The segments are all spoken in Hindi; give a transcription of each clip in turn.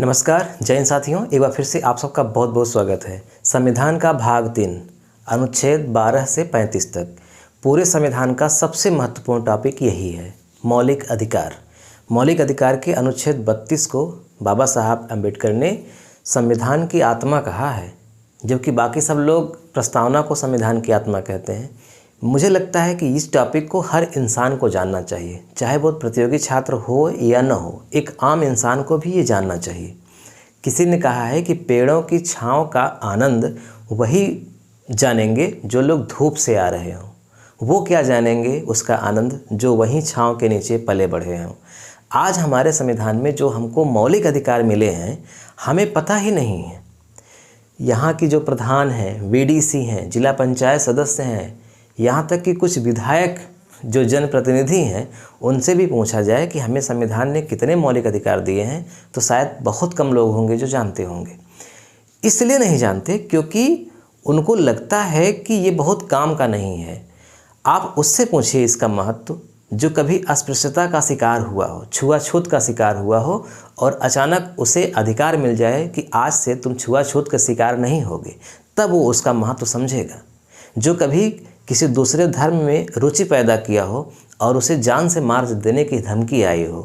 नमस्कार जय हिंद साथियों, एक बार फिर से आप सबका बहुत बहुत स्वागत है। संविधान का भाग 3 अनुच्छेद 12 से 35 तक पूरे संविधान का सबसे महत्वपूर्ण टॉपिक यही है, मौलिक अधिकार। मौलिक अधिकार के अनुच्छेद 32 को बाबा साहब अम्बेडकर ने संविधान की आत्मा कहा है, जबकि बाकी सब लोग प्रस्तावना को संविधान की आत्मा कहते हैं। मुझे लगता है कि इस टॉपिक को हर इंसान को जानना चाहिए, चाहे वो प्रतियोगी छात्र हो या न हो। एक आम इंसान को भी ये जानना चाहिए। किसी ने कहा है कि पेड़ों की छांव का आनंद वही जानेंगे जो लोग धूप से आ रहे हों। वो क्या जानेंगे उसका आनंद जो वहीं छांव के नीचे पले बढ़े हों। आज हमारे संविधान में जो हमको मौलिक अधिकार मिले हैं, हमें पता ही नहीं है। यहाँ की जो प्रधान हैं, वीडीसी हैं, जिला पंचायत सदस्य हैं, यहाँ तक कि कुछ विधायक जो जनप्रतिनिधि हैं, उनसे भी पूछा जाए कि हमें संविधान ने कितने मौलिक अधिकार दिए हैं, तो शायद बहुत कम लोग होंगे जो जानते होंगे। इसलिए नहीं जानते क्योंकि उनको लगता है कि ये बहुत काम का नहीं है। आप उससे पूछिए इसका महत्व जो कभी अस्पृश्यता का शिकार हुआ हो, छुआछूत का शिकार हुआ हो और अचानक उसे अधिकार मिल जाए कि आज से तुम छुआछूत का शिकार नहीं होगे, तब वो उसका महत्व समझेगा। जो कभी किसी दूसरे धर्म में रुचि पैदा किया हो और उसे जान से मार देने की धमकी आई हो,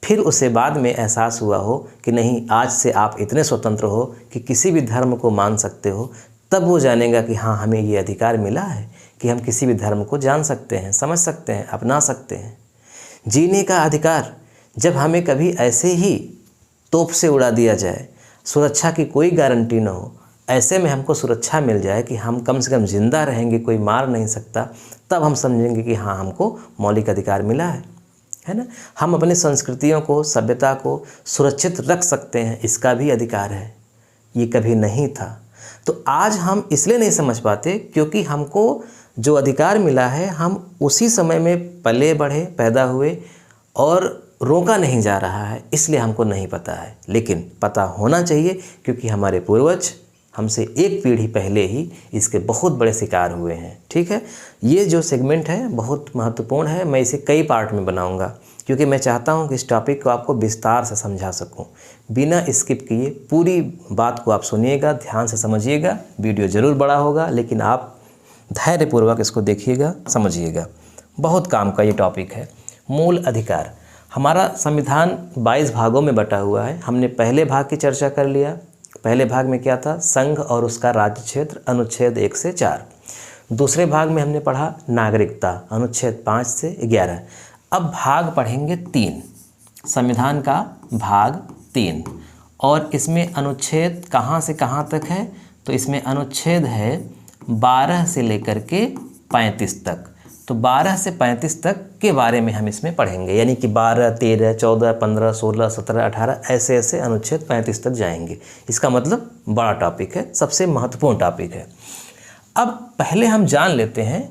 फिर उसे बाद में एहसास हुआ हो कि नहीं, आज से आप इतने स्वतंत्र हो कि किसी भी धर्म को मान सकते हो, तब वो जानेगा कि हाँ, हमें ये अधिकार मिला है कि हम किसी भी धर्म को जान सकते हैं, समझ सकते हैं, अपना सकते हैं। जीने का अधिकार, जब हमें कभी ऐसे ही तोप से उड़ा दिया जाए, सुरक्षा की कोई गारंटी न हो, ऐसे में हमको सुरक्षा मिल जाए कि हम कम से कम ज़िंदा रहेंगे, कोई मार नहीं सकता, तब हम समझेंगे कि हाँ, हमको मौलिक अधिकार मिला है ना। हम अपनी संस्कृतियों को, सभ्यता को सुरक्षित रख सकते हैं, इसका भी अधिकार है। ये कभी नहीं था। तो आज हम इसलिए नहीं समझ पाते क्योंकि हमको जो अधिकार मिला है, हम उसी समय में पले बढ़े, पैदा हुए और रोका नहीं जा रहा है, इसलिए हमको नहीं पता है। लेकिन पता होना चाहिए क्योंकि हमारे पूर्वज हमसे एक पीढ़ी पहले ही इसके बहुत बड़े शिकार हुए हैं। ठीक है, ये जो सेगमेंट है बहुत महत्वपूर्ण है। मैं इसे कई पार्ट में बनाऊंगा क्योंकि मैं चाहता हूं कि इस टॉपिक को आपको विस्तार से समझा सकूं, बिना स्किप किए। पूरी बात को आप सुनिएगा, ध्यान से समझिएगा। वीडियो ज़रूर बड़ा होगा, लेकिन आप धैर्यपूर्वक इसको देखिएगा, समझिएगा। बहुत काम का ये टॉपिक है। मूल अधिकार। हमारा संविधान 22 भागों में बटा हुआ है। हमने पहले भाग की चर्चा कर लिया। पहले भाग में क्या था? संघ और उसका राज्य क्षेत्र, अनुच्छेद 1 से 4। दूसरे भाग में हमने पढ़ा नागरिकता, अनुच्छेद 5 से 11। अब भाग पढ़ेंगे 3, संविधान का भाग 3। और इसमें अनुच्छेद कहाँ से कहाँ तक है? तो इसमें अनुच्छेद है 12 से लेकर के 35 तक। तो 12 से 35 तक के बारे में हम इसमें पढ़ेंगे, यानी कि 12, 13, 14, 15, 16, 17, 18 ऐसे ऐसे अनुच्छेद 35 तक जाएंगे। इसका मतलब बड़ा टॉपिक है, सबसे महत्वपूर्ण टॉपिक है। अब पहले हम जान लेते हैं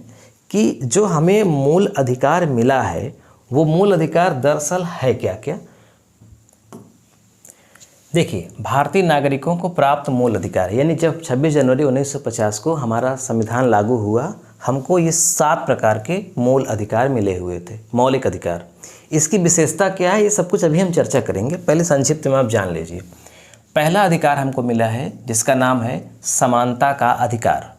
कि जो हमें मूल अधिकार मिला है, वो मूल अधिकार दरअसल है क्या क्या। देखिए, भारतीय नागरिकों को प्राप्त मूल अधिकार, यानी जब 26 जनवरी 1950 को हमारा संविधान लागू हुआ, हमको ये 7 प्रकार के मूल अधिकार मिले हुए थे, मौलिक अधिकार। इसकी विशेषता क्या है, ये सब कुछ अभी हम चर्चा करेंगे। पहले संक्षिप्त में आप जान लीजिए। पहला अधिकार हमको मिला है जिसका नाम है समानता का अधिकार।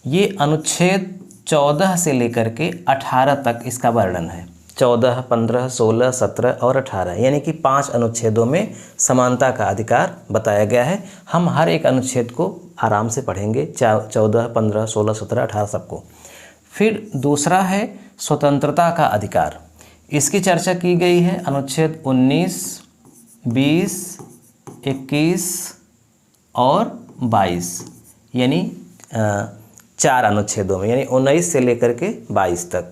ये अनुच्छेद 14 से लेकर के 18 तक इसका वर्णन है। 14, 15, 16, 17 और 18, यानी कि 5 अनुच्छेदों में समानता का अधिकार बताया गया है। हम हर एक अनुच्छेद को आराम से पढ़ेंगे, 14, 15, 16, 17, 18 सबको। फिर दूसरा है स्वतंत्रता का अधिकार। इसकी चर्चा की गई है अनुच्छेद 19, 20, 21 और 22, यानी 4 अनुच्छेदों में, यानी 19 से लेकर के 22 तक।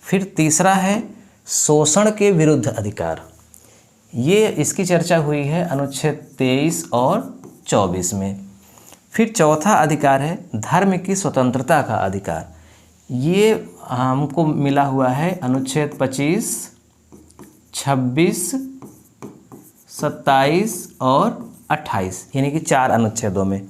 फिर तीसरा है शोषण के विरुद्ध अधिकार। ये इसकी चर्चा हुई है अनुच्छेद 23 और 24 में। फिर चौथा अधिकार है धर्म की स्वतंत्रता का अधिकार। ये हमको मिला हुआ है अनुच्छेद 25, 26, 27 और 28, यानी कि 4 अनुच्छेदों में।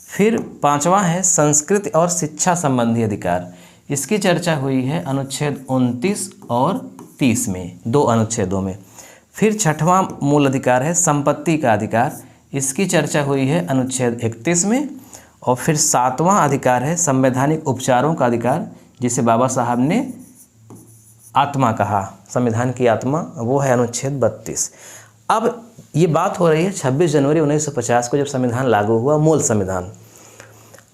फिर पांचवा है संस्कृति और शिक्षा संबंधी अधिकार। इसकी चर्चा हुई है अनुच्छेद 29 और 30 में, 2 अनुच्छेदों में। फिर छठवां मूल अधिकार है संपत्ति का अधिकार, इसकी चर्चा हुई है अनुच्छेद 31 में। और फिर सातवां अधिकार है संवैधानिक उपचारों का अधिकार, जिसे बाबा साहब ने आत्मा कहा, संविधान की आत्मा, वो है अनुच्छेद 32। अब ये बात हो रही है 26 जनवरी 1950 को जब संविधान लागू हुआ, मूल संविधान,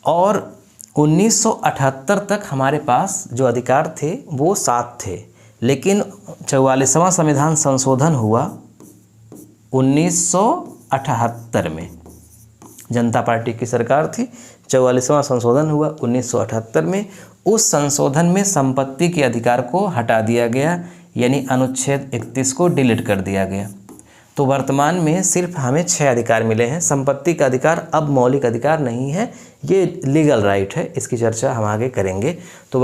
और 1978 तक हमारे पास जो अधिकार थे वो 7 थे। लेकिन 44वां संविधान संशोधन हुआ 1978 में, जनता पार्टी की सरकार थी, 44वां संशोधन हुआ 1978 में। उस संशोधन में संपत्ति के अधिकार को हटा दिया गया, यानी अनुच्छेद 31 को डिलीट कर दिया गया। तो वर्तमान में सिर्फ हमें 6 अधिकार मिले हैं। संपत्ति का अधिकार अब मौलिक अधिकार नहीं है, ये लीगल राइट है, इसकी चर्चा हम आगे करेंगे। तो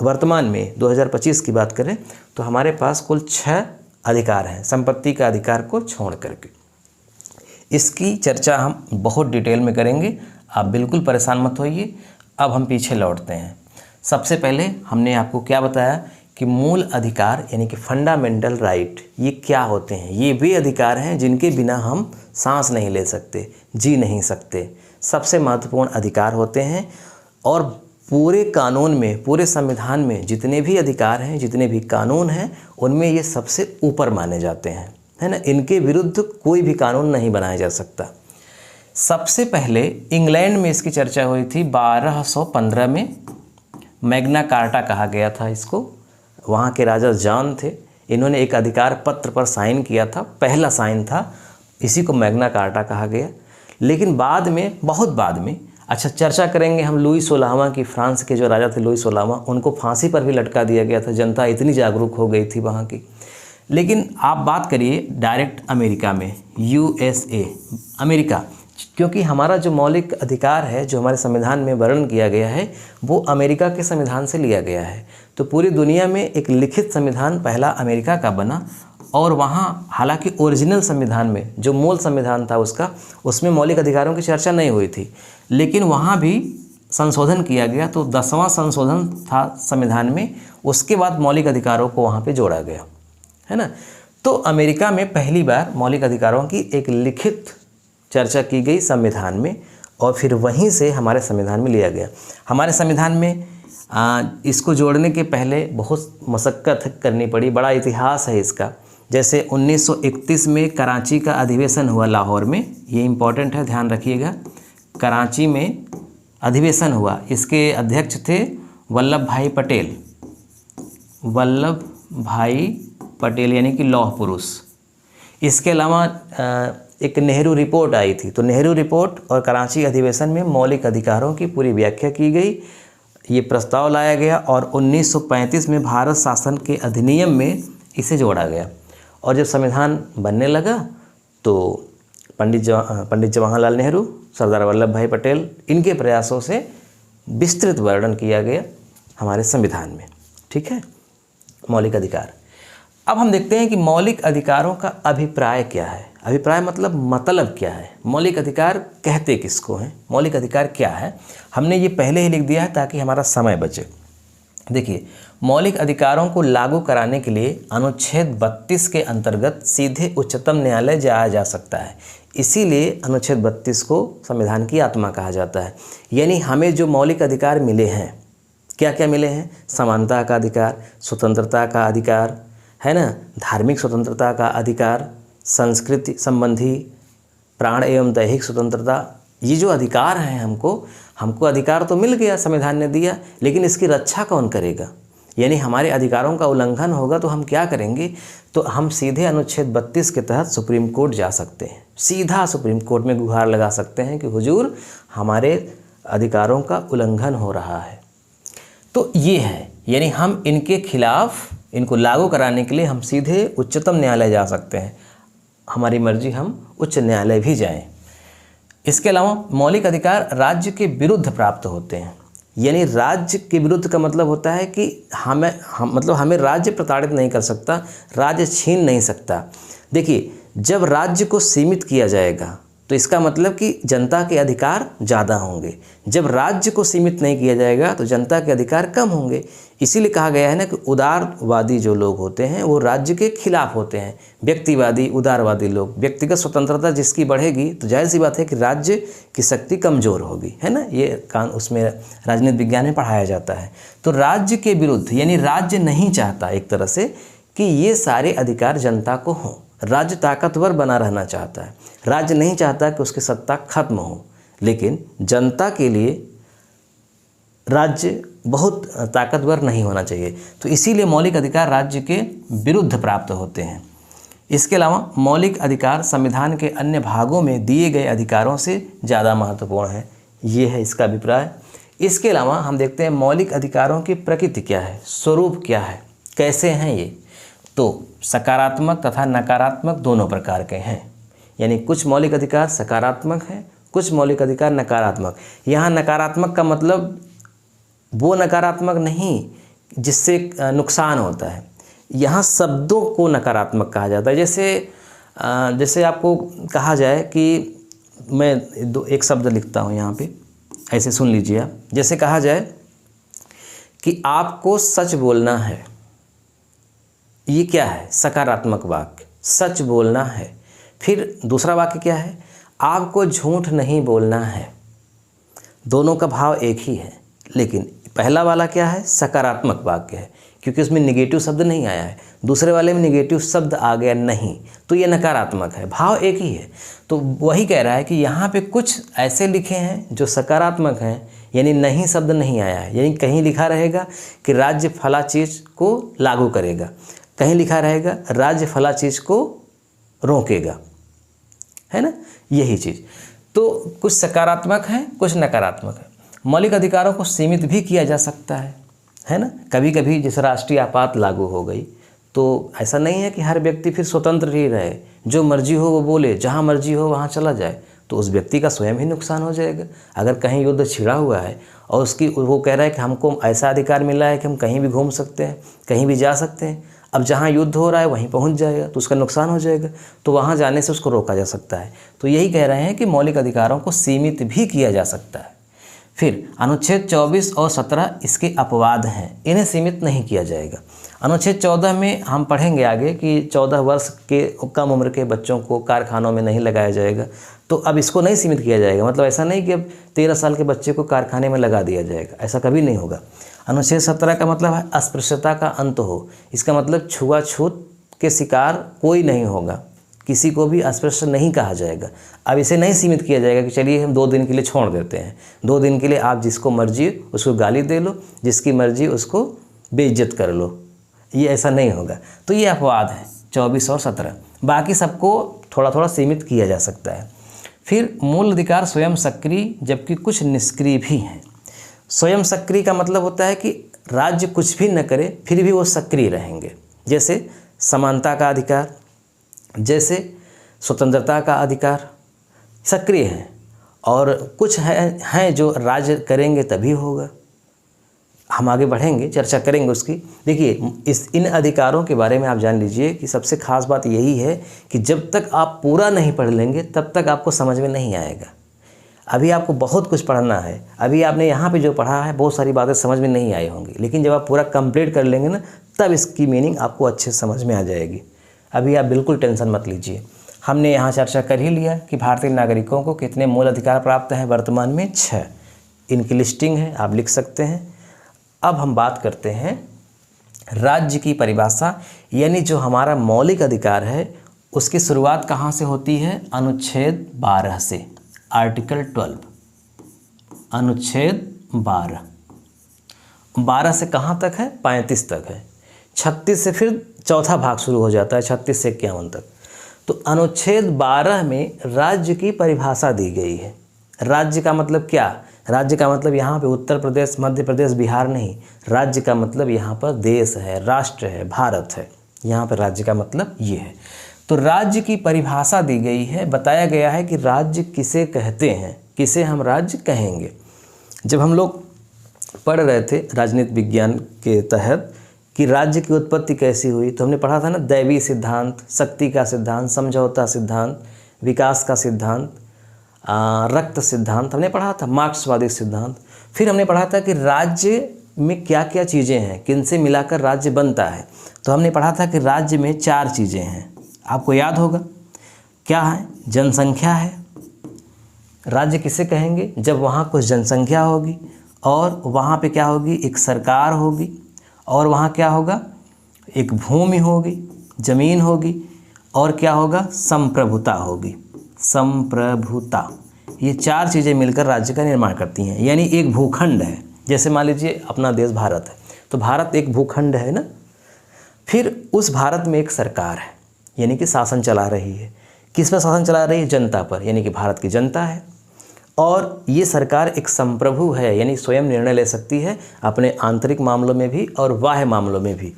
वर्तमान में 2025 की बात करें तो हमारे पास कुल 6 अधिकार हैं, संपत्ति का अधिकार को छोड़ करके। इसकी चर्चा हम बहुत डिटेल में करेंगे, आप बिल्कुल परेशान मत होइए। अब हम पीछे लौटते हैं। सबसे पहले हमने आपको क्या बताया कि मूल अधिकार यानी कि फंडामेंटल राइट ये क्या होते हैं। ये वे अधिकार हैं जिनके बिना हम सांस नहीं ले सकते, जी नहीं सकते, सबसे महत्वपूर्ण अधिकार होते हैं। और पूरे कानून में, पूरे संविधान में जितने भी अधिकार हैं, जितने भी कानून हैं, उनमें ये सबसे ऊपर माने जाते हैं, है ना। इनके विरुद्ध कोई भी कानून नहीं बनाया जा सकता। सबसे पहले इंग्लैंड में इसकी चर्चा हुई थी 1215 में, मैग्ना कार्टा कहा गया था इसको। वहाँ के राजा जॉन थे, इन्होंने एक अधिकार पत्र पर साइन किया था, पहला साइन था, इसी को मैग्ना कार्टा कहा गया। लेकिन बाद में, बहुत बाद में, अच्छा चर्चा करेंगे हम लुई 16वां की, फ्रांस के जो राजा थे लुई 16वां, उनको फांसी पर भी लटका दिया गया था, जनता इतनी जागरूक हो गई थी वहाँ की। लेकिन आप बात करिए डायरेक्ट अमेरिका में, USA, अमेरिका, क्योंकि हमारा जो मौलिक अधिकार है, जो हमारे संविधान में वर्णन किया गया है, वो अमेरिका के संविधान से लिया गया है। तो पूरी दुनिया में एक लिखित संविधान पहला अमेरिका का बना, और वहाँ हालांकि ओरिजिनल संविधान में, जो मूल संविधान था उसका, उसमें मौलिक अधिकारों की चर्चा नहीं हुई थी, लेकिन वहाँ भी संशोधन किया गया। तो 10वां संशोधन था संविधान में, उसके बाद मौलिक अधिकारों को वहाँ पे जोड़ा गया, है ना। तो अमेरिका में पहली बार मौलिक अधिकारों की एक लिखित चर्चा की गई संविधान में, और फिर वहीं से हमारे संविधान में लिया गया। हमारे संविधान में इसको जोड़ने के पहले बहुत मशक्क़त करनी पड़ी, बड़ा इतिहास है इसका। जैसे 1931 में कराची का अधिवेशन हुआ लाहौर में, ये इम्पॉर्टेंट है, ध्यान रखिएगा। कराची में अधिवेशन हुआ, इसके अध्यक्ष थे वल्लभ भाई पटेल, वल्लभ भाई पटेल यानी कि लौह पुरुष। इसके अलावा एक नेहरू रिपोर्ट आई थी, तो नेहरू रिपोर्ट और कराची अधिवेशन में मौलिक अधिकारों की पूरी व्याख्या की गई, ये प्रस्ताव लाया गया, और 1935 में भारत शासन के अधिनियम में इसे जोड़ा गया। और जब संविधान बनने लगा तो पंडित जवाहरलाल नेहरू, सरदार वल्लभ भाई पटेल, इनके प्रयासों से विस्तृत वर्णन किया गया हमारे संविधान में, ठीक है, मौलिक अधिकार। अब हम देखते हैं कि मौलिक अधिकारों का अभिप्राय क्या है। अभिप्राय मतलब क्या है, मौलिक अधिकार कहते किसको हैं, मौलिक अधिकार क्या है। हमने ये पहले ही लिख दिया है ताकि हमारा समय बचे। देखिए, मौलिक अधिकारों को लागू कराने के लिए अनुच्छेद 32 के अंतर्गत सीधे उच्चतम न्यायालय जाया जा सकता है। इसीलिए अनुच्छेद 32 को संविधान की आत्मा कहा जाता है। यानी हमें जो मौलिक अधिकार मिले हैं, क्या क्या मिले हैं, समानता का अधिकार, स्वतंत्रता का अधिकार, है ना, धार्मिक स्वतंत्रता का अधिकार, संस्कृति संबंधी प्राण एवं दैहिक स्वतंत्रता, ये जो अधिकार हैं हमको अधिकार तो मिल गया, संविधान ने दिया, लेकिन इसकी रक्षा कौन करेगा। यानी हमारे अधिकारों का उल्लंघन होगा तो हम क्या करेंगे, तो हम सीधे अनुच्छेद 32 के तहत सुप्रीम कोर्ट जा सकते हैं, सीधा सुप्रीम कोर्ट में गुहार लगा सकते हैं कि हुजूर हमारे अधिकारों का उल्लंघन हो रहा है। तो ये है, यानी हम इनके खिलाफ, इनको लागू कराने के लिए हम सीधे उच्चतम न्यायालय जा सकते हैं, हमारी मर्जी हम उच्च न्यायालय भी जाएं। इसके अलावा मौलिक अधिकार राज्य के विरुद्ध प्राप्त होते हैं। यानी राज्य के विरुद्ध का मतलब होता है कि हमें राज्य प्रताड़ित नहीं कर सकता, राज्य छीन नहीं सकता। देखिए, जब राज्य को सीमित किया जाएगा तो इसका मतलब कि जनता के अधिकार ज़्यादा होंगे। जब राज्य को सीमित नहीं किया जाएगा तो जनता के अधिकार कम होंगे। इसीलिए कहा गया है ना कि उदारवादी जो लोग होते हैं वो राज्य के खिलाफ होते हैं। व्यक्तिवादी, उदारवादी लोग, व्यक्तिगत स्वतंत्रता जिसकी बढ़ेगी तो जाहिर सी बात है कि राज्य की शक्ति कमज़ोर होगी, है ना। ये उसमें राजनीति विज्ञान में पढ़ाया जाता है। तो राज्य के विरुद्ध, यानी राज्य नहीं चाहता एक तरह से कि ये सारे अधिकार जनता को हों। राज्य ताकतवर बना रहना चाहता है, राज्य नहीं चाहता कि उसकी सत्ता खत्म हो, लेकिन जनता के लिए राज्य बहुत ताकतवर नहीं होना चाहिए। तो इसीलिए मौलिक अधिकार राज्य के विरुद्ध प्राप्त होते हैं। इसके अलावा मौलिक अधिकार संविधान के अन्य भागों में दिए गए अधिकारों से ज़्यादा महत्वपूर्ण है, ये है इसका अभिप्राय। इसके अलावा हम देखते हैं मौलिक अधिकारों की प्रकृति क्या है, स्वरूप क्या है, कैसे हैं ये। तो सकारात्मक तथा नकारात्मक दोनों प्रकार के हैं, यानी कुछ मौलिक अधिकार सकारात्मक हैं, कुछ मौलिक अधिकार नकारात्मक। यहाँ नकारात्मक का मतलब वो नकारात्मक नहीं जिससे नुकसान होता है, यहाँ शब्दों को नकारात्मक कहा जाता है। जैसे आपको कहा जाए कि मैं एक शब्द लिखता हूँ यहाँ पे, ऐसे सुन लीजिए आप। जैसे कहा जाए कि आपको सच बोलना है, ये क्या है, सकारात्मक वाक्य, सच बोलना है। फिर दूसरा वाक्य क्या है, आपको झूठ नहीं बोलना है। दोनों का भाव एक ही है, लेकिन पहला वाला क्या है, सकारात्मक वाक्य है क्योंकि उसमें निगेटिव शब्द नहीं आया है। दूसरे वाले में निगेटिव शब्द आ गया नहीं, तो ये नकारात्मक है, भाव एक ही है। तो वही कह रहा है कि यहाँ पे कुछ ऐसे लिखे हैं जो सकारात्मक हैं, यानी नहीं शब्द नहीं आया है, यानी कहीं लिखा रहेगा कि राज्य फला चीज़ को लागू करेगा, कहीं लिखा रहेगा राज्य फला चीज़ को रोकेगा, है ना, यही चीज़। तो कुछ सकारात्मक है, कुछ नकारात्मक है। मौलिक अधिकारों को सीमित भी किया जा सकता है ना। कभी कभी जैसे राष्ट्रीय आपात लागू हो गई तो ऐसा नहीं है कि हर व्यक्ति फिर स्वतंत्र ही रहे, जो मर्जी हो वो बोले, जहाँ मर्जी हो वहाँ चला जाए, तो उस व्यक्ति का स्वयं ही नुकसान हो जाएगा। अगर कहीं युद्ध छिड़ा हुआ है और वो कह रहा है कि हमको ऐसा अधिकार मिला है कि हम कहीं भी घूम सकते हैं, कहीं भी जा सकते हैं, अब जहाँ युद्ध हो रहा है वहीं पहुँच जाएगा तो उसका नुकसान हो जाएगा, तो वहाँ जाने से उसको रोका जा सकता है। तो यही कह रहे हैं कि मौलिक अधिकारों को सीमित भी किया जा सकता है। फिर अनुच्छेद 24 और 17 इसके अपवाद हैं, इन्हें सीमित नहीं किया जाएगा। अनुच्छेद 14 में हम पढ़ेंगे आगे कि 14 वर्ष के कम उम्र के बच्चों को कारखानों में नहीं लगाया जाएगा, तो अब इसको नहीं सीमित किया जाएगा। मतलब ऐसा नहीं कि अब 13 साल के बच्चे को कारखाने में लगा दिया जाएगा, ऐसा कभी नहीं होगा। अनुच्छेद 17 का मतलब है अस्पृश्यता का अंत हो। इसका मतलब छुआछूत के शिकार कोई नहीं होगा, किसी को भी अस्पृश्य नहीं कहा जाएगा। अब इसे नहीं सीमित किया जाएगा कि चलिए हम 2 दिन के लिए छोड़ देते हैं, 2 दिन के लिए आप जिसको मर्जी उसको गाली दे लो, जिसकी मर्जी उसको बेइज्जत कर लो, ये ऐसा नहीं होगा। तो ये अपवाद है 24 और 17, बाकी सबको थोड़ा थोड़ा सीमित किया जा सकता है। फिर मूल अधिकार स्वयं सक्रिय जबकि कुछ निष्क्रिय भी हैं। स्वयं सक्रिय का मतलब होता है कि राज्य कुछ भी न करे फिर भी वो सक्रिय रहेंगे, जैसे समानता का अधिकार, जैसे स्वतंत्रता का अधिकार सक्रिय है, और कुछ हैं जो राज्य करेंगे तभी होगा। हम आगे बढ़ेंगे, चर्चा करेंगे उसकी। देखिए इन अधिकारों के बारे में आप जान लीजिए कि सबसे खास बात यही है कि जब तक आप पूरा नहीं पढ़ लेंगे तब तक आपको समझ में नहीं आएगा। अभी आपको बहुत कुछ पढ़ना है, अभी आपने यहाँ पे जो पढ़ा है बहुत सारी बातें समझ में नहीं आई होंगी, लेकिन जब आप पूरा कंप्लीट कर लेंगे ना तब इसकी मीनिंग आपको अच्छे से समझ में आ जाएगी। अभी आप बिल्कुल टेंशन मत लीजिए। हमने यहाँ चर्चा कर ही लिया कि भारतीय नागरिकों को कितने मूल अधिकार प्राप्त हैं वर्तमान में, 6। इनकी लिस्टिंग है, आप लिख सकते हैं। अब हम बात करते हैं राज्य की परिभाषा, यानी जो हमारा मौलिक अधिकार है उसकी शुरुआत कहाँ से होती है, अनुच्छेद 12 से, आर्टिकल 12, अनुच्छेद 12 से कहाँ तक है, 35 तक है। 36 से फिर चौथा भाग शुरू हो जाता है, 36 से 51 तक। तो अनुच्छेद 12 में राज्य की परिभाषा दी गई है। राज्य का मतलब क्या, राज्य का मतलब यहाँ पे उत्तर प्रदेश, मध्य प्रदेश, बिहार नहीं, राज्य का मतलब यहाँ पर देश है, राष्ट्र है, भारत है, यहाँ पर राज्य का मतलब ये है। तो राज्य की परिभाषा दी गई है, बताया गया है कि राज्य किसे कहते हैं, किसे हम राज्य कहेंगे। जब हम लोग पढ़ रहे थे राजनीति विज्ञान के तहत कि राज्य की उत्पत्ति कैसी हुई, तो हमने पढ़ा था ना, दैवीय सिद्धांत, शक्ति का सिद्धांत, समझौता सिद्धांत, विकास का सिद्धांत, रक्त सिद्धांत हमने पढ़ा था, मार्क्सवादी सिद्धांत। फिर हमने पढ़ा था कि राज्य में क्या क्या चीज़ें हैं, किनसे मिलाकर राज्य बनता है। तो हमने पढ़ा था कि राज्य में 4 चीज़ें हैं, आपको याद होगा क्या है? जनसंख्या है। राज्य किसे कहेंगे? जब वहाँ कुछ जनसंख्या होगी और वहाँ पे क्या होगी? एक सरकार होगी, और वहाँ क्या होगा? एक भूमि होगी, जमीन होगी, और क्या होगा? संप्रभुता होगी। संप्रभुता, ये 4 चीज़ें मिलकर राज्य का निर्माण करती हैं। यानी एक भूखंड है, जैसे मान लीजिए अपना देश भारत है, तो भारत एक भूखंड है ना। फिर उस भारत में एक सरकार है, यानी कि शासन चला रही है। किस पर शासन चला रही है? जनता पर, यानी कि भारत की जनता है। और ये सरकार एक संप्रभु है, यानी स्वयं निर्णय ले सकती है अपने आंतरिक मामलों में भी और बाह्य मामलों में भी।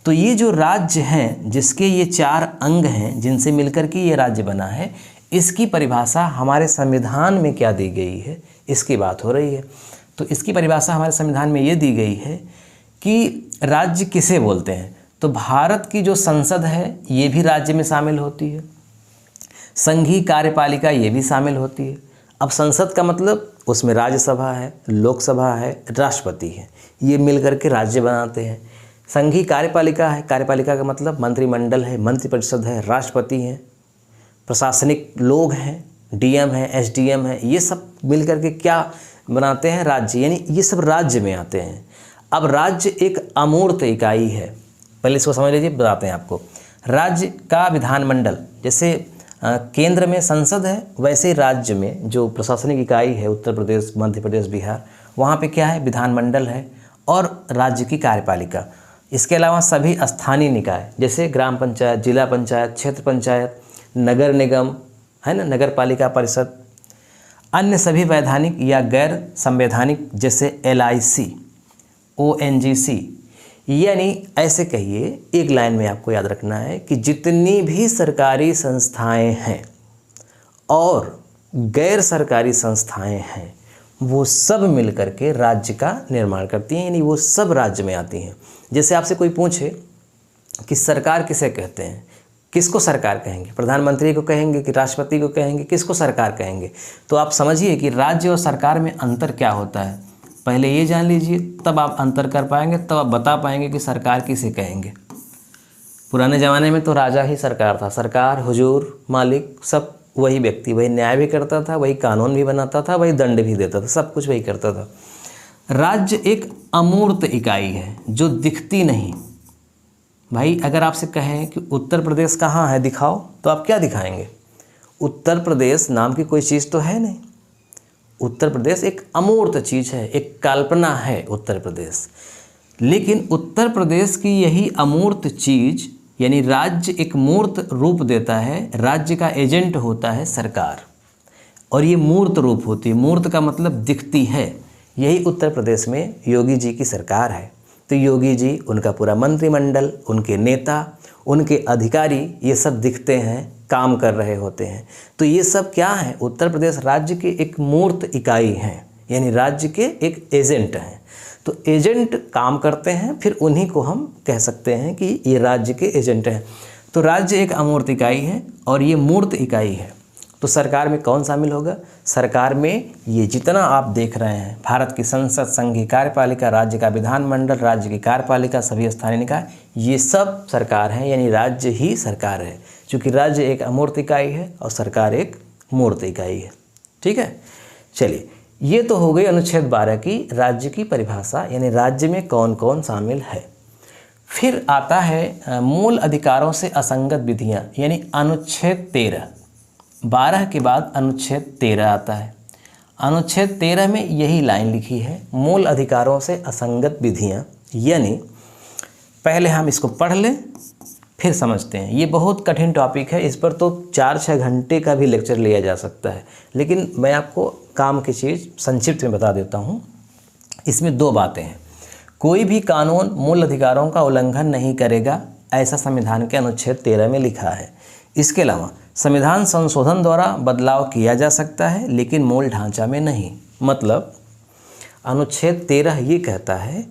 तो ये जो राज्य हैं, जिसके ये 4 अंग हैं, जिनसे मिलकर के ये राज्य बना है, इसकी परिभाषा हमारे संविधान में क्या दी गई है, इसकी बात हो रही है। तो इसकी परिभाषा हमारे संविधान में ये दी गई है कि राज्य किसे बोलते हैं। तो भारत की जो संसद है, ये भी राज्य में शामिल होती है। संघीय कार्यपालिका ये भी शामिल होती है। अब संसद का मतलब उसमें राज्यसभा है, लोकसभा है, राष्ट्रपति है, ये मिलकर के राज्य बनाते हैं। संघीय कार्यपालिका है, कार्यपालिका का मतलब मंत्रिमंडल है, मंत्रिपरिषद है, राष्ट्रपति हैं, प्रशासनिक लोग हैं, डीएम है, एसडीएम है, ये सब मिलकर के क्या बनाते हैं? राज्य। यानी ये सब राज्य में आते हैं। अब राज्य एक अमूर्त इकाई है, पहले इसको समझ लीजिए, बताते हैं आपको। राज्य का विधानमंडल, जैसे केंद्र में संसद है, वैसे ही राज्य में जो प्रशासनिक इकाई है, उत्तर प्रदेश, मध्य प्रदेश, बिहार, वहाँ पे क्या है? विधानमंडल है और राज्य की कार्यपालिका। इसके अलावा सभी स्थानीय निकाय, जैसे ग्राम पंचायत, जिला पंचायत, क्षेत्र पंचायत, नगर निगम है ना, नगर पालिका परिषद, अन्य सभी वैधानिक या गैर संवैधानिक, जैसे LIC, ONGC। यानी ऐसे कहिए, एक लाइन में आपको याद रखना है कि जितनी भी सरकारी संस्थाएं हैं और गैर सरकारी संस्थाएं हैं, वो सब मिलकर के राज्य का निर्माण करती हैं, यानी वो सब राज्य में आती हैं। जैसे आपसे कोई पूछे कि सरकार किसे कहते हैं, किसको सरकार कहेंगे? प्रधानमंत्री को कहेंगे कि राष्ट्रपति को कहेंगे, किसको सरकार कहेंगे? तो आप समझिए कि राज्य और सरकार में अंतर क्या होता है। पहले ये जान लीजिए, तब आप अंतर कर पाएंगे, तब आप बता पाएंगे कि सरकार किसे कहेंगे। पुराने ज़माने में तो राजा ही सरकार था, सरकार, हुजूर, मालिक, सब वही व्यक्ति, वही न्याय भी करता था, वही कानून भी बनाता था, वही दंड भी देता था, सब कुछ वही करता था। राज्य एक अमूर्त इकाई है जो दिखती नहीं। भाई अगर आपसे कहें कि उत्तर प्रदेश कहाँ है, दिखाओ, तो आप क्या दिखाएंगे? उत्तर प्रदेश नाम की कोई चीज़ तो है नहीं। उत्तर प्रदेश एक अमूर्त चीज़ है, एक कल्पना है उत्तर प्रदेश। लेकिन उत्तर प्रदेश की यही अमूर्त चीज़, यानी राज्य एक मूर्त रूप देता है। राज्य का एजेंट होता है सरकार, और ये मूर्त रूप होती है। मूर्त का मतलब दिखती है। यही उत्तर प्रदेश में योगी जी की सरकार है। तो योगी जी, उनका पूरा मंत्रिमंडल, उनके नेता, उनके अधिकारी, ये सब दिखते हैं, काम कर रहे होते हैं। तो ये सब क्या है? उत्तर प्रदेश राज्य की एक मूर्त इकाई हैं, यानी राज्य के एक एजेंट हैं। तो एजेंट काम करते हैं, फिर उन्हीं को हम कह सकते हैं कि ये राज्य के एजेंट हैं। तो राज्य एक अमूर्त इकाई है और ये मूर्त इकाई है। तो सरकार में कौन शामिल होगा? सरकार में ये जितना आप देख रहे हैं, भारत की संसद, संघीय कार्यपालिका, राज्य का विधानमंडल, राज्य की कार्यपालिका, सभी स्थानीय निकाय, ये सब सरकार हैं, यानी राज्य ही सरकार है। क्योंकि राज्य एक अमूर्त इकाई है और सरकार एक मूर्त इकाई है। ठीक है, चलिए, ये तो हो गई अनुच्छेद 12 की राज्य की परिभाषा, यानी राज्य में कौन कौन शामिल है। फिर आता है मूल अधिकारों से असंगत विधियां, यानी अनुच्छेद 13। 12 के बाद अनुच्छेद 13 आता है। अनुच्छेद 13 में यही लाइन लिखी है, मूल अधिकारों से असंगत विधियां। यानी पहले हम इसको पढ़ लें, फिर समझते हैं। ये बहुत कठिन टॉपिक है, इस पर तो 4-6 घंटे का भी लेक्चर लिया जा सकता है, लेकिन मैं आपको काम की चीज़ संक्षिप्त में बता देता हूँ। इसमें 2 बातें हैं। कोई भी कानून मूल अधिकारों का उल्लंघन नहीं करेगा, ऐसा संविधान के अनुच्छेद 13 में लिखा है। इसके अलावा संविधान संशोधन द्वारा बदलाव किया जा सकता है, लेकिन मूल ढांचा में नहीं। मतलब अनुच्छेद 13 ये कहता है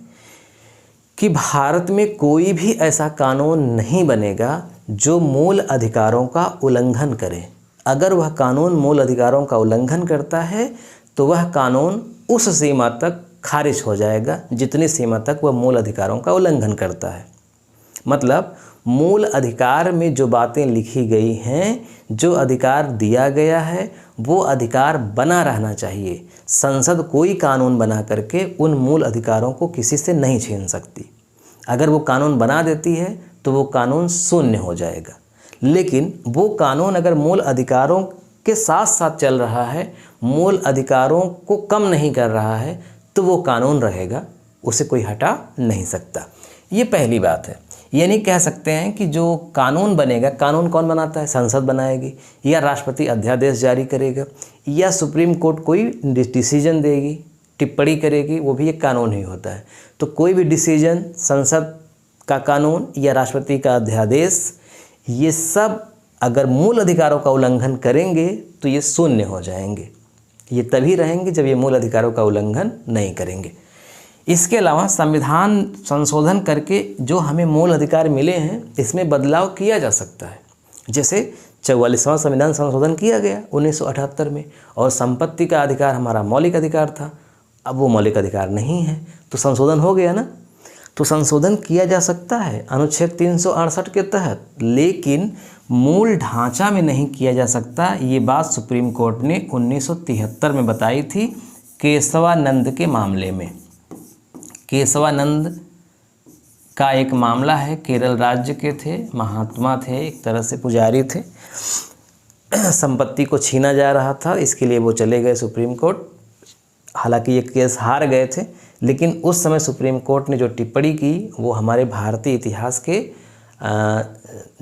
कि भारत में कोई भी ऐसा कानून नहीं बनेगा जो मूल अधिकारों का उल्लंघन करे। अगर वह कानून मूल अधिकारों का उल्लंघन करता है तो वह कानून उस सीमा तक खारिज हो जाएगा जितनी सीमा तक वह मूल अधिकारों का उल्लंघन करता है। मतलब मूल अधिकार में जो बातें लिखी गई हैं, जो अधिकार दिया गया है, वो अधिकार बना रहना चाहिए। संसद कोई कानून बना करके उन मूल अधिकारों को किसी से नहीं छीन सकती। अगर वो कानून बना देती है तो वो कानून शून्य हो जाएगा। लेकिन वो कानून अगर मूल अधिकारों के साथ साथ चल रहा है, मूल अधिकारों को कम नहीं कर रहा है, तो वो कानून रहेगा, उसे कोई हटा नहीं सकता। ये पहली बात है। ये नहीं कह सकते हैं कि जो कानून बनेगा, कानून कौन बनाता है? संसद बनाएगी, या राष्ट्रपति अध्यादेश जारी करेगा, या सुप्रीम कोर्ट कोई डिसीजन देगी, टिप्पणी करेगी, वो भी एक कानून ही होता है। तो कोई भी डिसीजन, संसद का कानून या राष्ट्रपति का अध्यादेश, ये सब अगर मूल अधिकारों का उल्लंघन करेंगे तो ये शून्य हो जाएंगे। ये तभी रहेंगे जब ये मूल अधिकारों का उल्लंघन नहीं करेंगे। इसके अलावा संविधान संशोधन करके जो हमें मूल अधिकार मिले हैं, इसमें बदलाव किया जा सकता है। जैसे 44वां संविधान संशोधन किया गया 1978 में, और संपत्ति का अधिकार हमारा मौलिक अधिकार था, अब वो मौलिक अधिकार नहीं है, तो संशोधन हो गया ना। तो संशोधन किया जा सकता है अनुच्छेद 368 के तहत, लेकिन मूल ढांचा में नहीं किया जा सकता। ये बात सुप्रीम कोर्ट ने 1973 में बताई थी केशवानंद के मामले में। केशवानंद का एक मामला है, केरल राज्य के थे, महात्मा थे, एक तरह से पुजारी थे, संपत्ति को छीना जा रहा था, इसके लिए वो चले गए सुप्रीम कोर्ट। हालांकि ये केस हार गए थे, लेकिन उस समय सुप्रीम कोर्ट ने जो टिप्पणी की वो हमारे भारतीय इतिहास के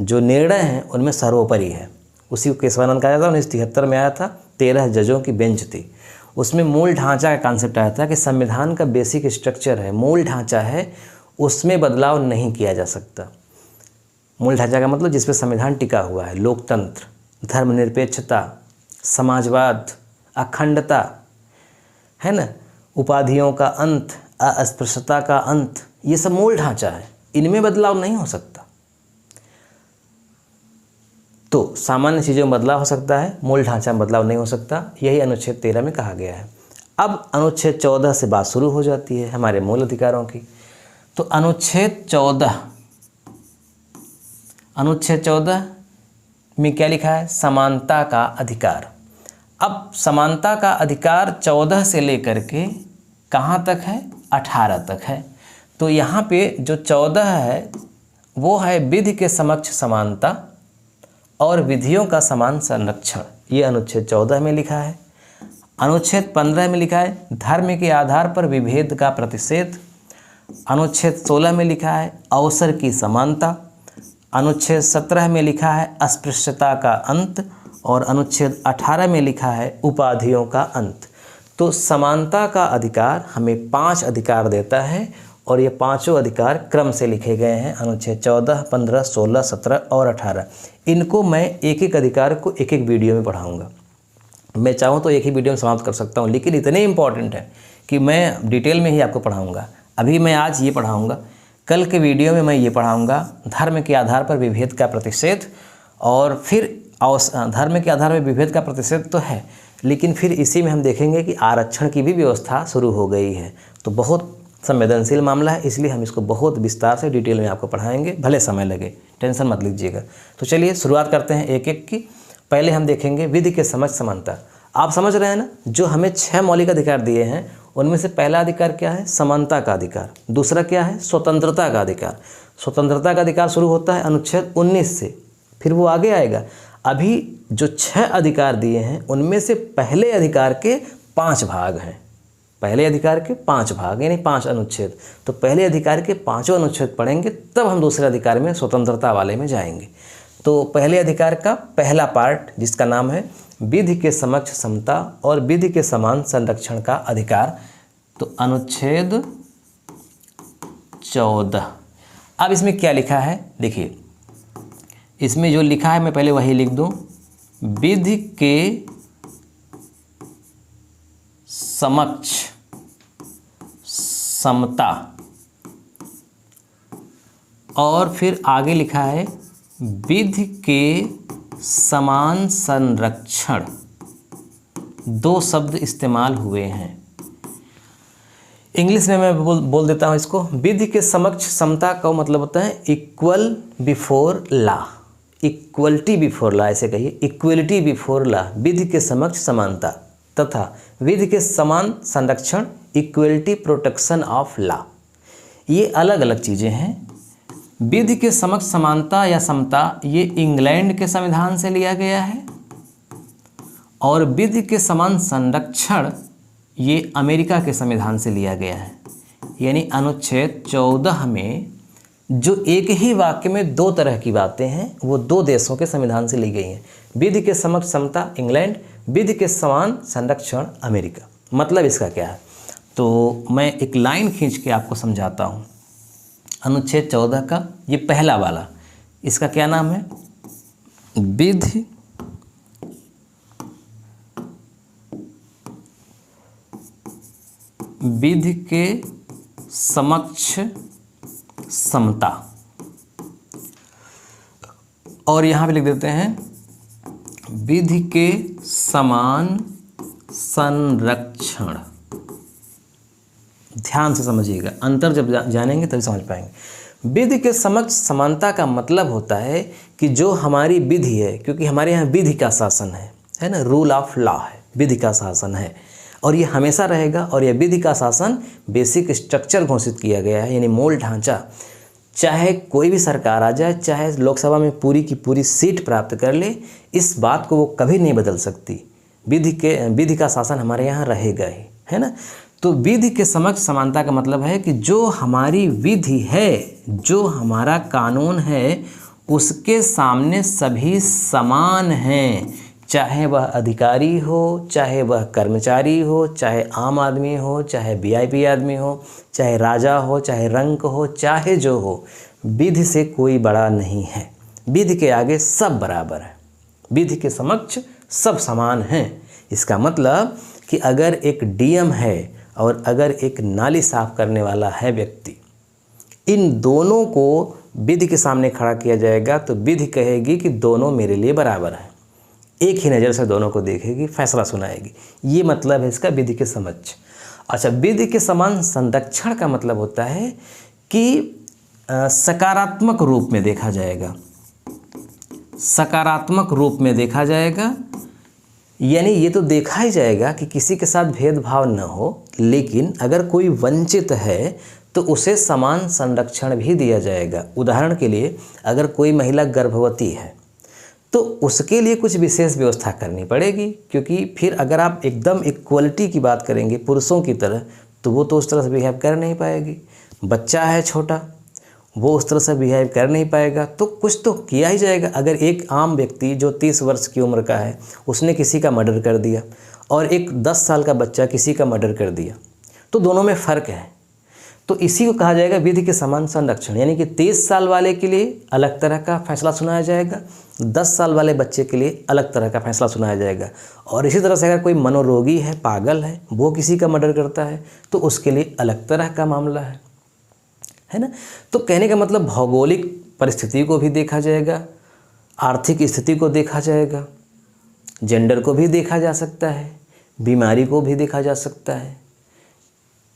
जो निर्णय हैं उनमें सर्वोपरि है। उसी को केशवानंद कहा जाता है। 1973 में आया था, 13 जजों की बेंच थी। उसमें मूल ढांचा का कॉन्सेप्ट आया था कि संविधान का बेसिक स्ट्रक्चर है, मूल ढांचा है, उसमें बदलाव नहीं किया जा सकता। मूल ढांचा का मतलब जिस पे संविधान टिका हुआ है, लोकतंत्र, धर्मनिरपेक्षता, समाजवाद, अखंडता, है ना, उपाधियों का अंत, अस्पृश्यता का अंत, ये सब मूल ढांचा है, इनमें बदलाव नहीं हो सकता। तो सामान्य चीज़ों में बदलाव हो सकता है, मूल ढांचा में बदलाव नहीं हो सकता। यही अनुच्छेद 13 में कहा गया है। अब अनुच्छेद 14 से बात शुरू हो जाती है हमारे मूल अधिकारों की। तो अनुच्छेद 14 में क्या लिखा है? समानता का अधिकार। अब समानता का अधिकार 14 से लेकर के कहाँ तक है? 18 तक है। तो यहाँ पे जो 14 है वो है विधि के समक्ष समानता और विधियों का समान संरक्षण, ये अनुच्छेद 14 में लिखा है। अनुच्छेद 15 में लिखा है धर्म के आधार पर विभेद का प्रतिषेध। अनुच्छेद 16 में लिखा है अवसर की समानता। अनुच्छेद 17 में लिखा है अस्पृश्यता का अंत, और अनुच्छेद 18 में लिखा है उपाधियों का अंत। तो समानता का अधिकार हमें 5 अधिकार देता है, और ये पांचों अधिकार क्रम से लिखे गए हैं, अनुच्छेद 14, 15, 16, 17 और 18। इनको मैं एक एक अधिकार को एक एक वीडियो में पढ़ाऊँगा। मैं चाहूँ तो एक ही वीडियो में समाप्त कर सकता हूँ, लेकिन इतने इंपॉर्टेंट है कि मैं डिटेल में ही आपको पढ़ाऊँगा। अभी मैं आज ये पढ़ाऊँगा, कल के वीडियो में मैं ये पढ़ाऊँगा धर्म के आधार पर विभेद का प्रतिषेध, और फिर धर्म के आधार पर विभेद का प्रतिषेध तो है, लेकिन फिर इसी में हम देखेंगे कि आरक्षण की भी व्यवस्था शुरू हो गई है। तो बहुत संवेदनशील मामला है, इसलिए हम इसको बहुत विस्तार से डिटेल में आपको पढ़ाएंगे, भले समय लगे, टेंशन मत लीजिएगा। तो चलिए शुरुआत करते हैं एक एक की। पहले हम देखेंगे विधि के समक्ष समानता। आप समझ रहे हैं ना, जो हमें 6 मौलिक अधिकार दिए हैं उनमें से पहला अधिकार क्या है? समानता का अधिकार। दूसरा क्या है? स्वतंत्रता का अधिकार। स्वतंत्रता का अधिकार शुरू होता है अनुच्छेद 19 से, फिर वो आगे आएगा। अभी जो 6 अधिकार दिए हैं उनमें से पहले अधिकार के 5 भाग हैं। पहले अधिकार के 5 भाग यानी 5 अनुच्छेद। तो पहले अधिकार के 5 अनुच्छेद पढ़ेंगे, तब हम दूसरे अधिकार में स्वतंत्रता वाले में जाएंगे। तो पहले अधिकार का पहला पार्ट जिसका नाम है विधि के समक्ष समता और विधि के समान संरक्षण का अधिकार, तो अनुच्छेद 14। अब इसमें क्या लिखा है देखिए, इसमें जो लिखा है मैं पहले वही लिख दूं, विधि के समक्ष समता, और फिर आगे लिखा है विधि के समान संरक्षण, दो शब्द इस्तेमाल हुए हैं। इंग्लिश में मैं बोल देता हूँ इसको। विधि के समक्ष समता का मतलब होता है equal before law, equality before law, ऐसे कहिए इक्वलिटी बिफोर लॉ, विधि के समक्ष समानता, तथा विधि के समान संरक्षण इक्वलिटी प्रोटेक्शन ऑफ लॉ। ये अलग अलग चीज़ें हैं। विधि के समक्ष समानता या समता ये इंग्लैंड के संविधान से लिया गया है, और विधि के समान संरक्षण ये अमेरिका के संविधान से लिया गया है। यानी अनुच्छेद 14 में जो एक ही वाक्य में दो तरह की बातें हैं वो दो देशों के संविधान से ली गई हैं। विधि के समक्ष समता इंग्लैंड, विधि के समान संरक्षण अमेरिका। मतलब इसका क्या है, तो मैं एक लाइन खींच के आपको समझाता हूँ। अनुच्छेद 14 का ये पहला वाला, इसका क्या नाम है, विधि के समक्ष समता, और यहाँ पे लिख देते हैं विधि के समान संरक्षण। ध्यान से समझिएगा, अंतर जब जानेंगे तभी समझ पाएंगे। विधि के समक्ष समानता का मतलब होता है कि जो हमारी विधि है, क्योंकि हमारे यहाँ विधि का शासन है ना, रूल ऑफ लॉ है, विधि का शासन है, और ये हमेशा रहेगा। और यह विधि का शासन बेसिक स्ट्रक्चर घोषित किया गया है, यानी मूल ढांचा। चाहे कोई भी सरकार आ जाए, चाहे लोकसभा में पूरी की पूरी सीट प्राप्त कर ले, इस बात को वो कभी नहीं बदल सकती। विधि का शासन हमारे यहाँ रहेगा ही, है ना। तो विधि के समक्ष समानता का मतलब है कि जो हमारी विधि है, जो हमारा कानून है, उसके सामने सभी समान हैं। चाहे वह अधिकारी हो, चाहे वह कर्मचारी हो, चाहे आम आदमी हो, चाहे वीआईपी आदमी हो, चाहे राजा हो, चाहे रंक हो, चाहे जो हो, विधि से कोई बड़ा नहीं है। विधि के आगे सब बराबर है, विधि के समक्ष सब समान हैं। इसका मतलब कि अगर एक डीएम है और अगर एक नाली साफ करने वाला है व्यक्ति, इन दोनों को विधि के सामने खड़ा किया जाएगा तो विधि कहेगी कि दोनों मेरे लिए बराबर हैं, एक ही नज़र से दोनों को देखेगी, फैसला सुनाएगी। ये मतलब है इसका विधि के समक्ष। अच्छा, विधि के समान संरक्षण का मतलब होता है कि सकारात्मक रूप में देखा जाएगा, सकारात्मक रूप में देखा जाएगा। यानी ये तो देखा ही जाएगा कि किसी के साथ भेदभाव न हो, लेकिन अगर कोई वंचित है तो उसे समान संरक्षण भी दिया जाएगा। उदाहरण के लिए, अगर कोई महिला गर्भवती है तो उसके लिए कुछ विशेष व्यवस्था करनी पड़ेगी, क्योंकि फिर अगर आप एकदम इक्वलिटी की बात करेंगे पुरुषों की तरह, तो वो तो उस तरह से बिहेव कर नहीं पाएगी। बच्चा है छोटा, वो उस तरह से बिहेव कर नहीं पाएगा, तो कुछ तो किया ही जाएगा। अगर एक आम व्यक्ति जो 30 वर्ष की उम्र का है, उसने किसी का मर्डर कर दिया, और एक 10 साल का बच्चा किसी का मर्डर कर दिया, तो दोनों में फ़र्क है। तो इसी को कहा जाएगा विधि के समान संरक्षण। यानी कि 30 साल वाले के लिए अलग तरह का फैसला सुनाया जाएगा, 10 साल वाले बच्चे के लिए अलग तरह का फैसला सुनाया जाएगा। और इसी तरह से अगर कोई मनोरोगी है, पागल है, वो किसी का मर्डर करता है, तो उसके लिए अलग तरह का मामला है ना। तो कहने का मतलब भौगोलिक परिस्थिति को भी देखा जाएगा, आर्थिक स्थिति को देखा जाएगा, जेंडर को भी देखा जा सकता है, बीमारी को भी देखा जा सकता है।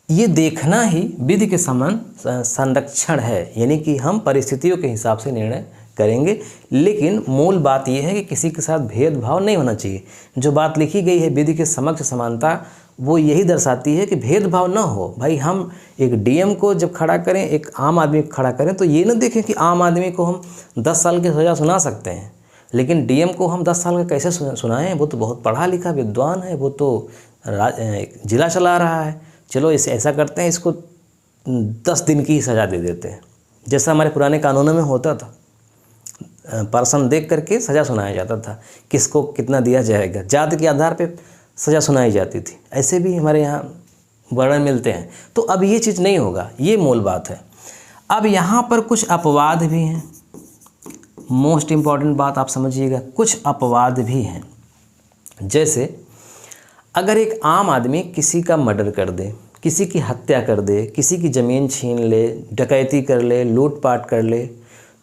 ये देखना ही विधि के समान संरक्षण है, यानी कि हम परिस्थितियों के हिसाब से निर्णय करेंगे। लेकिन मूल बात यह है कि किसी के साथ भेदभाव नहीं होना चाहिए। जो बात लिखी गई है विधि के समक्ष समानता, वो यही दर्शाती है कि भेदभाव ना हो। भाई, हम एक डीएम को जब खड़ा करें, एक आम आदमी को खड़ा करें, तो ये ना देखें कि आम आदमी को हम 10 साल की सज़ा सुना सकते हैं, लेकिन डीएम को हम 10 साल का कैसे सुनाएं? वो तो बहुत पढ़ा लिखा विद्वान है, वो तो जिला चला रहा है। चलो इसे ऐसा करते हैं, इसको 10 दिन की ही सज़ा दे देते हैं, जैसा हमारे पुराने कानूनों में होता था। पर्सन देख करके सज़ा सुनाया जाता था, किसको कितना दिया जाएगा, जाति के आधार पे सज़ा सुनाई जाती थी। ऐसे भी हमारे यहाँ वर्णन मिलते हैं। तो अब ये चीज़ नहीं होगा, ये मूल बात है। अब यहाँ पर कुछ अपवाद भी हैं। मोस्ट इम्पॉर्टेंट बात आप समझिएगा, कुछ अपवाद भी हैं। जैसे अगर एक आम आदमी किसी का मर्डर कर दे, किसी की हत्या कर दे, किसी की ज़मीन छीन ले, डकैती कर ले, लूटपाट कर ले,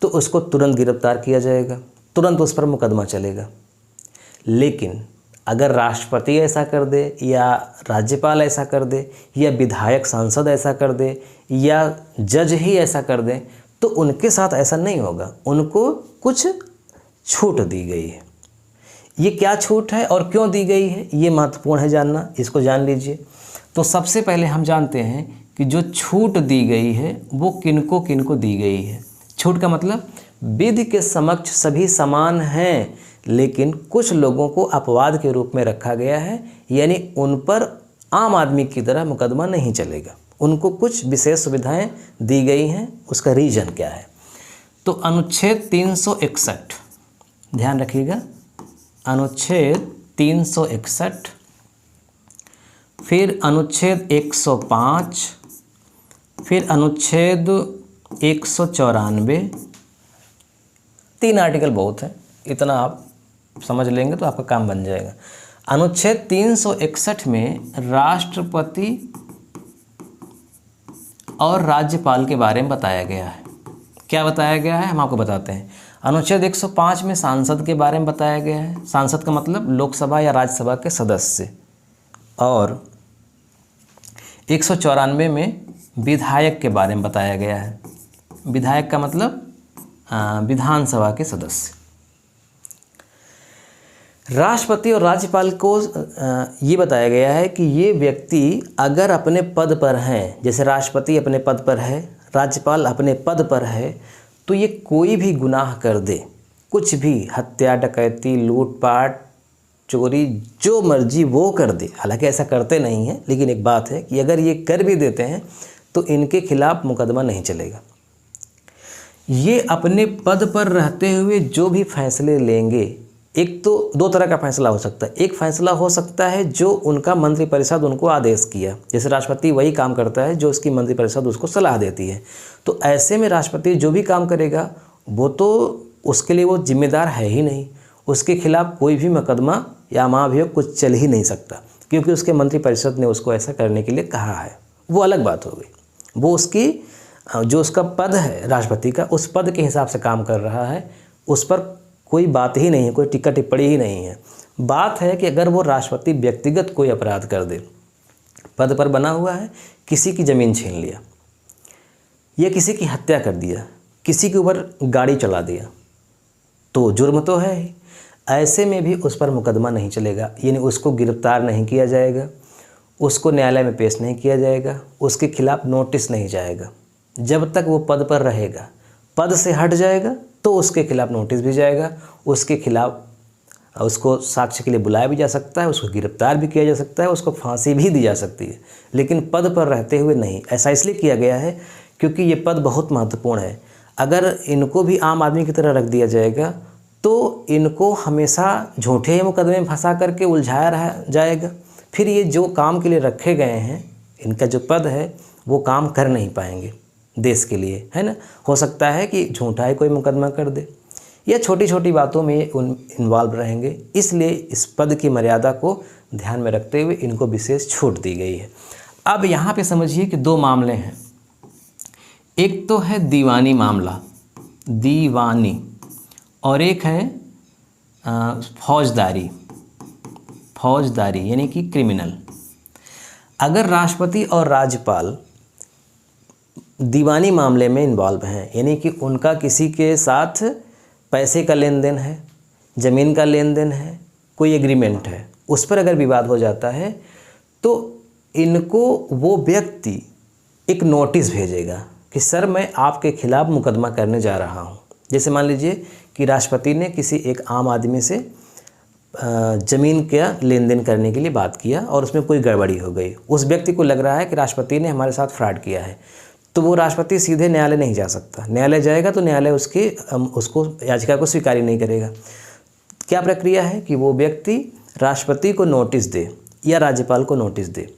तो उसको तुरंत गिरफ्तार किया जाएगा, तुरंत उस पर मुकदमा चलेगा। लेकिन अगर राष्ट्रपति ऐसा कर दे या राज्यपाल ऐसा कर दे या विधायक सांसद ऐसा कर दे या जज ही ऐसा कर दे तो उनके साथ ऐसा नहीं होगा, उनको कुछ छूट दी गई है। ये क्या छूट है और क्यों दी गई है, ये महत्वपूर्ण है जानना, इसको जान लीजिए। तो सबसे पहले हम जानते हैं कि जो छूट दी गई है वो किनको किनको दी गई है। छूट का मतलब विधि के समक्ष सभी समान हैं, लेकिन कुछ लोगों को अपवाद के रूप में रखा गया है, यानी उन पर आम आदमी की तरह मुकदमा नहीं चलेगा, उनको कुछ विशेष सुविधाएं दी गई हैं। उसका रीजन क्या है? तो अनुच्छेद 361, ध्यान रखिएगा, अनुच्छेद 361, फिर अनुच्छेद 105, फिर अनुच्छेद 194, 3 आर्टिकल बहुत है, इतना आप समझ लेंगे तो आपका काम बन जाएगा। अनुच्छेद 361 में राष्ट्रपति और राज्यपाल के बारे में बताया गया है। क्या बताया गया है हम आपको बताते हैं। अनुच्छेद 105 में सांसद के बारे में बताया गया है। सांसद का मतलब लोकसभा या राज्यसभा के सदस्य। और 194 में विधायक के बारे में बताया गया है। विधायक का मतलब विधानसभा के सदस्य। राष्ट्रपति और राज्यपाल को ये बताया गया है कि ये व्यक्ति अगर अपने पद पर हैं, जैसे राष्ट्रपति अपने पद पर है, राज्यपाल अपने पद पर है, तो ये कोई भी गुनाह कर दे, कुछ भी हत्या, डकैती, लूटपाट, चोरी, जो मर्जी वो कर दे। हालांकि ऐसा करते नहीं हैं, लेकिन एक बात है कि अगर ये कर भी देते हैं तो इनके खिलाफ मुकदमा नहीं चलेगा। ये अपने पद पर रहते हुए जो भी फैसले लेंगे, एक तो 2 तरह का फैसला हो सकता है। एक फैसला हो सकता है जो उनका मंत्रिपरिषद उनको आदेश किया, जैसे राष्ट्रपति वही काम करता है जो उसकी मंत्रिपरिषद उसको सलाह देती है। तो ऐसे में राष्ट्रपति जो भी काम करेगा वो तो उसके लिए वो जिम्मेदार है ही नहीं, उसके खिलाफ कोई भी मुकदमा या महाभियोग कुछ चल ही नहीं सकता, क्योंकि उसके मंत्रिपरिषद ने उसको ऐसा करने के लिए कहा है। वो अलग बात हो गई, वो उसकी जो उसका पद है राष्ट्रपति का, उस पद के हिसाब से काम कर रहा है, उस पर कोई बात ही नहीं है, कोई टिक्का टिप्पणी ही नहीं है। बात है कि अगर वो राष्ट्रपति व्यक्तिगत कोई अपराध कर दे, पद पर बना हुआ है, किसी की ज़मीन छीन लिया या किसी की हत्या कर दिया, किसी के ऊपर गाड़ी चला दिया, तो जुर्म तो है ही। ऐसे में भी उस पर मुकदमा नहीं चलेगा, यानी उसको गिरफ्तार नहीं किया जाएगा, उसको न्यायालय में पेश नहीं किया जाएगा, उसके खिलाफ नोटिस नहीं जाएगा। जब तक वो पद पर रहेगा, पद से हट जाएगा तो उसके खिलाफ नोटिस भी जाएगा, उसके खिलाफ उसको साक्ष्य के लिए बुलाया भी जा सकता है, उसको गिरफ्तार भी किया जा सकता है, उसको फांसी भी दी जा सकती है, लेकिन पद पर रहते हुए नहीं। ऐसा इसलिए किया गया है क्योंकि ये पद बहुत महत्वपूर्ण है। अगर इनको भी आम आदमी की तरह रख दिया जाएगा तो इनको हमेशा झूठे मुकदमे में फंसा करके उलझाया रहा जाएगा, फिर ये जो काम के लिए रखे गए हैं, इनका जो पद है वो काम कर नहीं पाएंगे देश के लिए, है ना। हो सकता है कि झूठा ही कोई मुकदमा कर दे या छोटी छोटी बातों में इन्वॉल्व रहेंगे। इसलिए इस पद की मर्यादा को ध्यान में रखते हुए इनको विशेष छूट दी गई है। अब यहाँ पे समझिए कि 2 मामले हैं। एक तो है दीवानी मामला, दीवानी, और एक है फौजदारी यानी कि क्रिमिनल। अगर राष्ट्रपति और राज्यपाल दीवानी मामले में इन्वॉल्व हैं, यानी कि उनका किसी के साथ पैसे का लेन देन है, ज़मीन का लेन देन है, कोई एग्रीमेंट है, उस पर अगर विवाद हो जाता है तो इनको वो व्यक्ति एक नोटिस भेजेगा कि सर मैं आपके खिलाफ़ मुकदमा करने जा रहा हूँ। जैसे मान लीजिए कि राष्ट्रपति ने किसी एक आम आदमी से ज़मीन का लेन देन करने के लिए बात किया और उसमें कोई गड़बड़ी हो गई। उस व्यक्ति को लग रहा है कि राष्ट्रपति ने हमारे साथ फ्रॉड किया है, तो वो राष्ट्रपति सीधे न्यायालय नहीं जा सकता। न्यायालय जाएगा तो न्यायालय उसको याचिका को स्वीकार ही नहीं करेगा। क्या प्रक्रिया है कि वो व्यक्ति राष्ट्रपति को नोटिस दे या राज्यपाल को नोटिस दे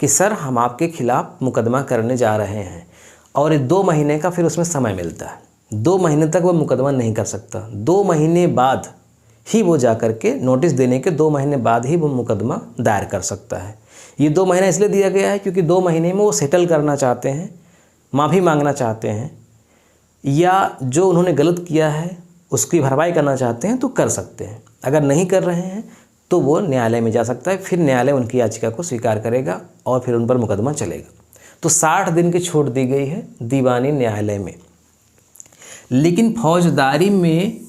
कि सर हम आपके खिलाफ़ मुकदमा करने जा रहे हैं, और 2 महीने का फिर उसमें समय मिलता है। 2 महीने तक वो मुकदमा नहीं कर सकता। 2 महीने बाद ही वो जा कर के नोटिस देने के 2 महीने बाद ही वो मुकदमा दायर कर सकता है। ये 2 महीना इसलिए दिया गया है क्योंकि 2 महीने में वो सेटल करना चाहते हैं, माफ़ी मांगना चाहते हैं, या जो उन्होंने गलत किया है उसकी भरपाई करना चाहते हैं तो कर सकते हैं। अगर नहीं कर रहे हैं तो वो न्यायालय में जा सकता है, फिर न्यायालय उनकी याचिका को स्वीकार करेगा और फिर उन पर मुकदमा चलेगा। तो 60 दिन की छूट दी गई है दीवानी न्यायालय में, लेकिन फौजदारी में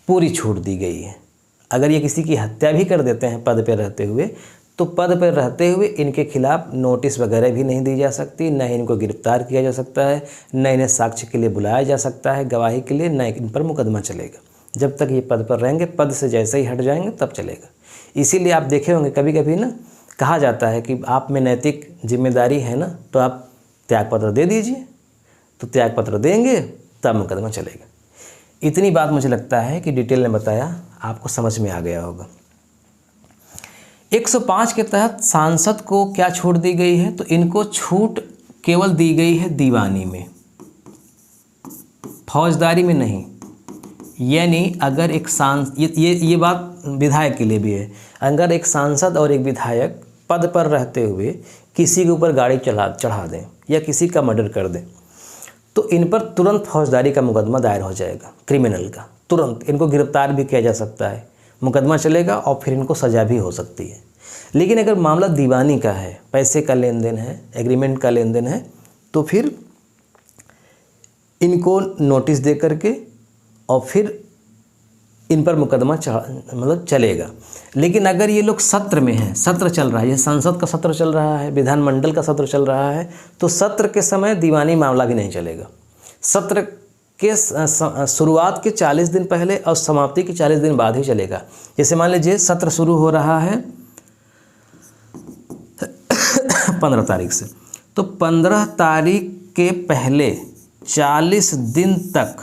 पूरी छूट दी गई है। अगर ये किसी की हत्या भी कर देते हैं पद पर रहते हुए, तो पद पर रहते हुए इनके खिलाफ नोटिस वगैरह भी नहीं दी जा सकती, न ही इनको गिरफ्तार किया जा सकता है, न इन्हें साक्ष्य के लिए बुलाया जा सकता है गवाही के लिए, न इन पर मुकदमा चलेगा। जब तक ये पद पर रहेंगे, पद से जैसे ही हट जाएंगे तब चलेगा। इसीलिए आप देखे होंगे कभी कभी ना कहा जाता है कि आप में नैतिक जिम्मेदारी है ना, तो आप त्यागपत्र दे दीजिए। तो त्यागपत्र देंगे तब मुकदमा चलेगा। इतनी बात मुझे लगता है कि डिटेल में बताया, आपको समझ में आ गया होगा। 105 के तहत सांसद को क्या छूट दी गई है, तो इनको छूट केवल दी गई है दीवानी में, फौजदारी में नहीं। यानी अगर एक ये बात विधायक के लिए भी है, अगर एक सांसद और एक विधायक पद पर रहते हुए किसी के ऊपर गाड़ी चढ़ा दें या किसी का मर्डर कर दें, तो इन पर तुरंत फौजदारी का मुकदमा दायर हो जाएगा, क्रिमिनल का। तुरंत इनको गिरफ्तार भी किया जा सकता है, मुकदमा चलेगा और फिर इनको सज़ा भी हो सकती है। लेकिन अगर मामला दीवानी का है, पैसे का लेन देन है, एग्रीमेंट का लेन देन है, तो फिर इनको नोटिस दे करके और फिर इन पर मुकदमा चलेगा। लेकिन अगर ये लोग सत्र में हैं, सत्र चल रहा है, ये संसद का सत्र चल रहा है, विधानमंडल का सत्र चल रहा है, तो सत्र के समय दीवानी मामला भी नहीं चलेगा। सत्र के शुरुआत के 40 दिन पहले और समाप्ति के 40 दिन बाद ही चलेगा। जैसे मान लीजिए सत्र शुरू हो रहा है 15 तारीख से, तो 15 तारीख के पहले 40 दिन तक,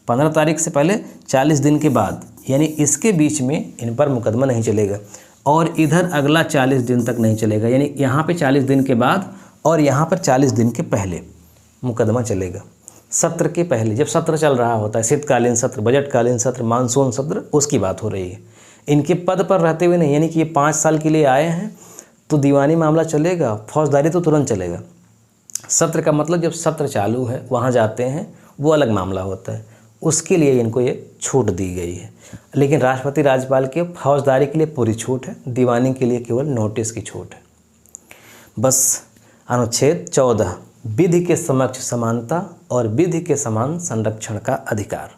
15 तारीख से पहले 40 दिन के बाद, यानी इसके बीच में इन पर मुकदमा नहीं चलेगा। और इधर अगला 40 दिन तक नहीं चलेगा, यानी यहाँ पे 40 दिन के बाद और यहाँ पर 40 दिन के पहले मुकदमा चलेगा। सत्र के पहले, जब सत्र चल रहा होता है, शीतकालीन सत्र, बजटकालीन सत्र, मानसून सत्र, उसकी बात हो रही है। इनके पद पर रहते हुए नहीं, यानी कि ये 5 साल के लिए आए हैं तो दीवानी मामला चलेगा, फौजदारी तो तुरंत चलेगा। सत्र का मतलब जब सत्र चालू है वहाँ जाते हैं, वो अलग मामला होता है, उसके लिए इनको ये छूट दी गई है। लेकिन राष्ट्रपति राज्यपाल के फौजदारी के लिए पूरी छूट है, दीवानी के लिए केवल नोटिस की छूट है। बस अनुच्छेद 14 विधि के समक्ष समानता और विधि के समान संरक्षण का अधिकार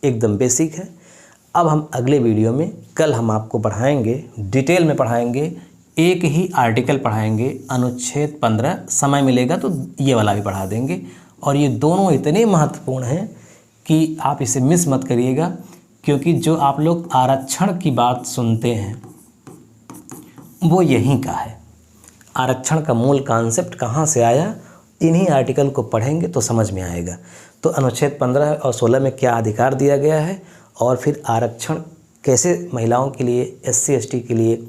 एकदम बेसिक है। अब हम अगले वीडियो में, कल हम आपको पढ़ाएंगे, डिटेल में पढ़ाएंगे, एक ही आर्टिकल पढ़ाएंगे, अनुच्छेद 15। समय मिलेगा तो ये वाला भी पढ़ा देंगे। और ये दोनों इतने महत्वपूर्ण हैं कि आप इसे मिस मत करिएगा, क्योंकि जो आप लोग आरक्षण की बात सुनते हैं वो यहीं का है। आरक्षण का मूल कॉन्सेप्ट कहाँ से आया, इन्हीं आर्टिकल को पढ़ेंगे तो समझ में आएगा। तो अनुच्छेद 15 और 16 में क्या अधिकार दिया गया है और फिर आरक्षण कैसे महिलाओं के लिए, SC ST के लिए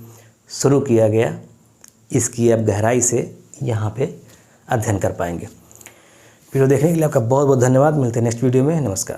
शुरू किया गया, इसकी आप गहराई से यहाँ पे अध्ययन कर पाएंगे। वीडियो देखने के लिए आपका बहुत बहुत धन्यवाद। मिलते हैं नेक्स्ट वीडियो में। नमस्कार।